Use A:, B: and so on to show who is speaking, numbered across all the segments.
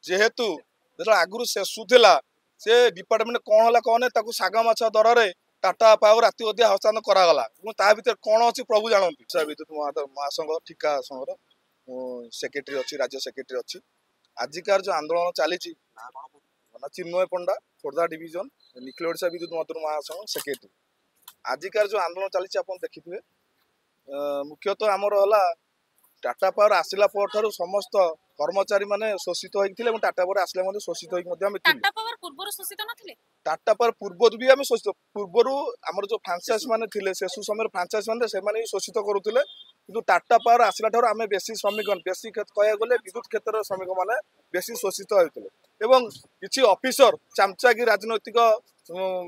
A: जेहेतु जो आगु सेसुला से डिपार्टमेंट कौन है कौन सागा माछ दर में टाटा पावर राति अधा हस्तांतर करागला ता भर कौन अच्छी प्रभु जानती विद्युत महासंघ ठिका संघर सेक्रेटरी अच्छी राज्य सेक्रेटरी अच्छी आजिकार जो आंदोलन चली चिन्मय पंडा खोर्धा डिविजन निखिल ओडिशा विद्युत मजदूर महासंघ सेक्रेटरी आजिकार जो आंदोलन चली आप देखिए मुख्यतः आमर है टाटा पावर आसला पर समस्त कर्मचारी माने शोषित होते टाटा पावर आसले शोषित
B: टाटा पावर पूर्व शोषित नथिले
A: टाटा पावर पूर्व भी आम शोषित पूर्वर आमर जो फ्रांचाइज मैंने थे शेषु समय फ्रांचाइज मैंने से शोषित करुले कि टाटा पावर आसला ठार आम बेसी श्रमिक बेसी कह गले विद्युत क्षेत्र श्रमिक मैंने बेसी शोषित होते एवं किसी ऑफिसर चामचागी राजनैतिक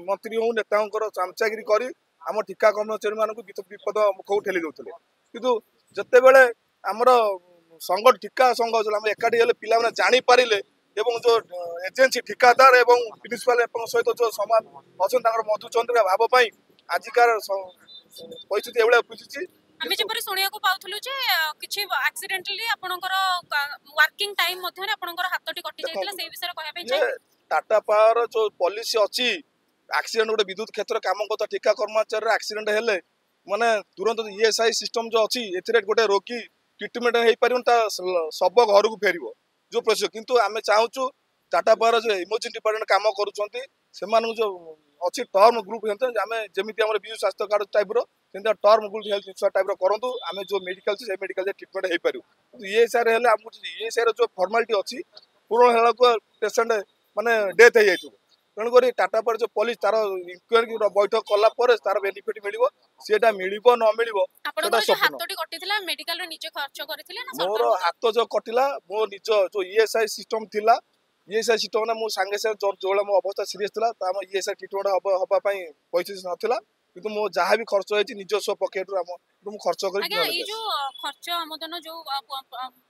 A: मंत्री हो नेता चामचागिरी कर आम ठिका कर्मचारी मानक विपद मुख ठेली दौले किंतु जिते बड़े आमर संघ ठिका संघ जो एकाठी पिला जानी पारे एवं जो एजेन्सी ठिकादार एवं प्रिंसिपाल सहित जो समाज अच्छा मधुचंद्रिका भाव आजिकार परिस्थिति एभलिया बुझी
B: आमे जेपरि सुनियाको पाउथलु जे किछि एक्सीडेंटली आपनकर वर्किंग टाइम मध्ये आपनकर हातटी कटि जायतिला सेही विषय कहया पे चाहि
A: टाटा पावर जो पॉलिसी अछि एक्सीडेंट गोटे विद्युत क्षेत्र काम करता ठिका कर्मचारी एक्सीडेंट हेले माने तुरंत ईएसआई सिस्टम जो अछि एथिरे गोटे रोगी ट्रीटमेंट हो पार सब घर को फेर जो प्रोसेस किंतु आमे चाहूँ टाटा पावर जो इमर्जेंसी डिपार्टमेंट काम करुँच जो अच्छी टर्म ग्रुप आम जमी विजु स्वास्थ्य card type term group health insurance type करूँ आम जो मेडिकल से मेडिकल ट्रीटमेंट हो पार ईएसआई हेल्ले ईएसआई जो फर्मालिटी अच्छी पूर्ण होगा पेसेंट माने डेथ हो जाए तेणुक टाटा पावर जो पॉलिसी तार इंक्वायरी बैठक कला तार बेनिफिट मिल सीटा मिल न मिल मोर हाथ जो कटिला मो निज जो ईएसआई सिस्टम थिला ईएसआई सिस्टम मु सांगे सांगे जो मो अवस्था सीरीयस थिला ताम ईएसआई ट्रीटमेंट हबा पई पैसा नथिला किंतु मो जहा भी खर्च होइछि निजस्व पॉकेट रो मु खर्च करी
B: आज्ञा ए जो खर्च आमदन जो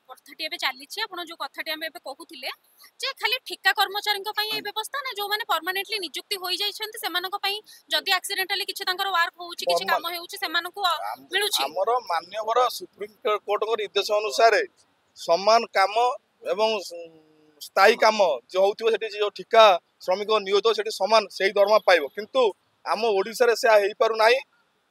B: कथाटी एबे चाली छी आपण जो कथाटी हम एबे कहूथिले जे खाली ठिका कर्मचारी को पई ए व्यवस्था ना जो माने परमानेंटली नियुक्ति होई जाय छथि सेमान को पई जदी एक्सीडेंटली किछि तांकर वर्क होउछि किछि काम होउछि सेमान को मिलुछि
A: हमर मान्यवर सुप्रीम कोर्ट को निर्देश अनुसार समान काम एवं स्थायी काम जो होउथिबो सेठी जो ठिका श्रमिक नियोजित सेठी समान सेही दरमा पाइबो किंतु आम ओडिसा रे से हेई पारु नाही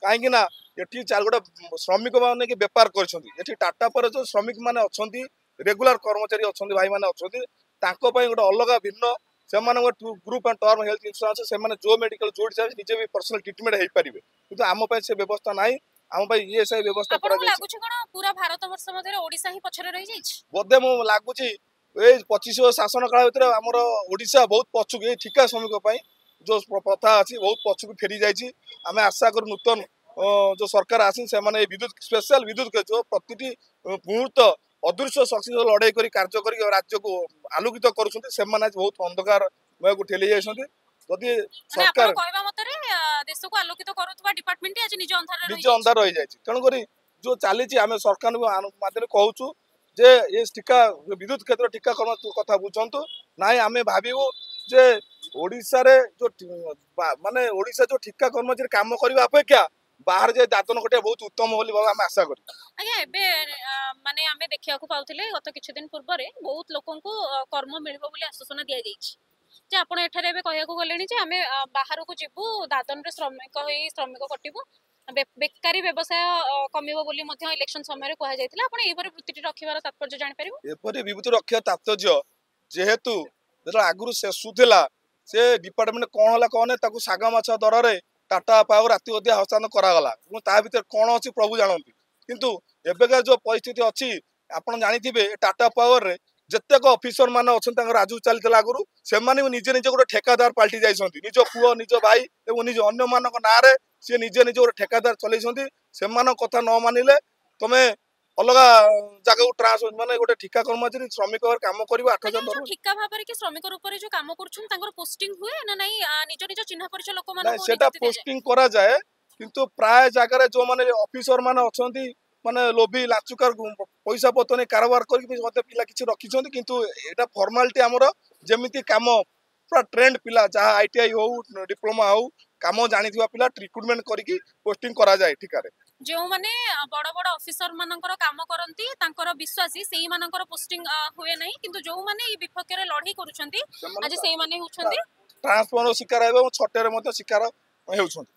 A: काहेकि ना एठी चार गोटे श्रमिक माने के व्यापार करछन्ती एठी टाटा पर जो श्रमिक माने अछन्ती रेगुलर कर्मचारी अछन्ती भाई माने अछन्ती तांको पई गोटे अलग भिन्न सेमान group and term health insurance से जो मेडिकल जोड़ से निजे भी पर्सनल ट्रीटमेंट हो पारे किंतु आम से व्यवस्था नाही आम ईएसआई व्यवस्था
B: करा लागु छी कोन पूरा भारत वर्ष मध्ये ओडिसा ही पछरे रहि जाई छी
A: बोधे मो लागु छी ए 25 शासन काल भीतर हमर ओडिसा बहुत पछुक ए ठिका श्रमिक पई जो प्रथा अछि बहुत पछुक फेरी जाई छी आमे आशा कर नूतन जो सरकार आसी से माने विद्युत स्पेशल विद्युत के जो प्रतिटी मुहूर्त अदृश्य शक्ति लड़ाई करी कार्य करी राज्य को आलोकित करुछन्ते से माने बहुत अंधकार मय को ठेली जाइछन्ते जदि सरकार
B: कहबा मतरे देश को आलोकित करूतबा डिपार्टमेंट आज निज
A: अंधार रहि जाइछि तण करी जो चाली छी आमे सरकार माध्यम कहूछु जे ये टीका विद्युत क्षेत्र टीका कर्म कथा बुझंतु नाय आमे भाबिबो जे ओडिसा रे जो माने ओडिसा जो ठिका कर्मचारी काम करबा अपेक्षा बाहर जे दातन कटे बहुत उत्तम होली बाबा हम आशा करी
B: आज्ञा एबे माने आमे देखिया को पाउथिले गत किछ दिन पूर्व रे बहुत लोकन को कर्म मिलबो बोली आश्वासन दिया जाइछि जे आपण एठारे एबे कहया को गलेनी जे आमे बाहर को जिबु दातन रे श्रमिक होई श्रमिक कटिबु बेकारी व्यवसाय कमिबो बोली मध्ये इलेक्शन समय रे कहया जायतिला आपण एपरे वृत्ति रखिबार तात्पर्य जानि परिबो
A: एपरे विभूति रखिया तात्पर्य जेहेतु जो आगु सेसुला से डिपार्टमेंट कौन है कौन सागा माछ दर में टाटा पावर राति अधा हस्तांतर करागला ता भर कौन अच्छी प्रभु जानती किंतु एबेका जो परिस्थिति अच्छी आपड़ जानी टाटा पावर रे जतेक ऑफिसर मान अच्छा राजू चलता आगु से निजे निजे गोटे ठेकादार पलटि जाइए निज पुओ निज भाई और निज अन्य मान ना सी निजे निजे गोटे ठेकादार चलते से कथा न मानिले तुम अलग जगह ट्रांस माने गोटे ठिका कर्मचारी श्रमिक काम करिवो 8000 दर
B: ठिका भाबरे के श्रमिक रूप रे जो काम करछन तांगर पोस्टिंग हुए ना नहीं निज निज चिन्ह परिचय लोक मान
A: को सेटा पोस्टिंग करा जाए किंतु प्राय जगह रे जो माने ऑफिसर मान अछंती माने लोभी लाचुकार पैसा पतने कारोबार करके मते पिला किछि रखिछंती किंतु एटा फॉर्मालिटी हमरो जेमिति काम पूरा ट्रेंड पिला जहा आईटीआई हो डिप्लोमा हो काम जानिथिबा पिला रिक्रूटमेंट करके पोस्टिंग करा जाए ठिका रे
B: जो माने बड़ बड़ ऑफिसर मानकर काम करती विश्वासी से मानकर पोस्टिंग हुए ना किंतु जो माने विपक्ष में लड़ाई करुछंती आज से माने होछंती
A: ट्रांसफर शिकार हेबे छटेर शिकार हेउछंती।